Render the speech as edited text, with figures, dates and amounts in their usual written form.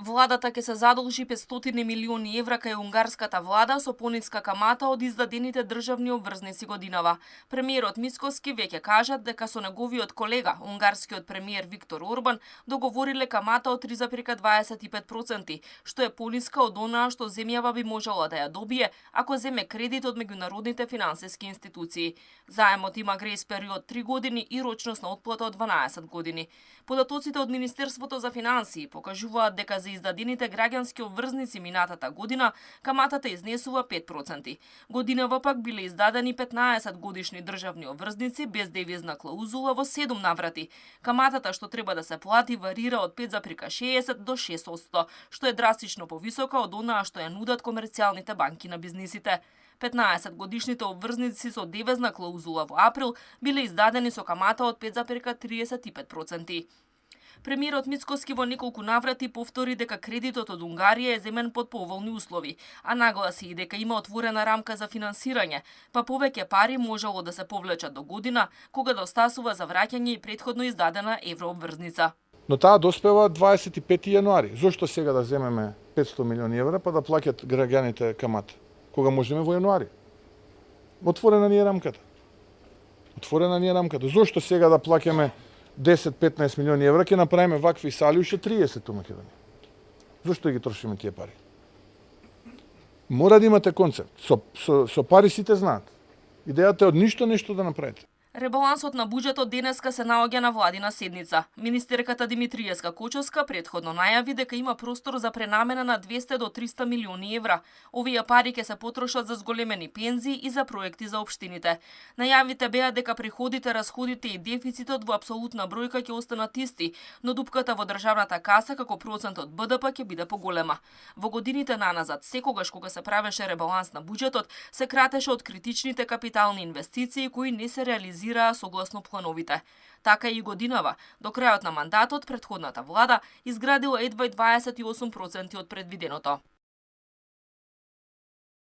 Владата ќе се задолжи 500 милиони евра кај унгарската влада со пониска камата од издадените државни обврзници годинава. Премиерот Мицкоски веќе кажа дека со неговиот колега, унгарскиот премиер Виктор Орбан, договориле камата од 3,25%, што е пониска од онаа што земјава би можела да ја добие ако земе кредит од меѓународните финансиски институции. Заемот има грејс период 3 години и рочност на отплата од 12 години. Податоците од Министерството за финансии покажуваат дека за издадените граѓански обврзници минатата година каматата изнесува 5%. Годинава пак биле издадени 15 годишни државни обврзници без девизна клаузула во 7 наврати. Каматата што треба да се плати варира од 5,60 до 6%, што е драстично повисока од онаа што ја нудат комерцијалните банки на бизнисите. 15 годишните обврзници со девизна клаузула во април биле издадени со камата од 5,35%. Премиерот Мицкоски во неколку наврати повтори дека кредитот од Унгарија е земен под поволни услови, а нагласи и дека има отворена рамка за финансирање, па повеќе пари можело да се повлечат до година, кога да остасува за враќање и претходно издадена еврообврзница. Но таа доспева 25 јануари. Зошто сега да земеме 500 милиони евра па да плаќат граѓаните камата? Кога можеме во јануари? Отворена ни е рамката. Зошто сега да плаќаме 10-15 милиони евра, ќе направиме вакви сали уште 30 у Македонија? Зошто ги трошиме тие пари? Мора да имате концепт. Со пари сите знаат. Идејата е од ништо нешто да направите. Ребалансот на буџетот денеска се наоѓа на владина седница. Министерката Димитриевска Кочовска претходно најави дека има простор за пренамена на 200 до 300 милиони евра. Овие пари ќе се потрошат за зголемени пензии и за проекти за општините. Најавите беа дека приходите, расходите и дефицитот во апсолутна бројка ќе останат исти, но дупката во државната каса како процент од БДП ќе биде поголема. Во годините наназад, секогаш кога се правеше ребаланс на буџетот, се кратеше од критичните капитални инвестиции кои не се реализираа согласно плановите. Така и годинава, до крајот на мандатот, претходната влада изградила едва 28% од предвиденото.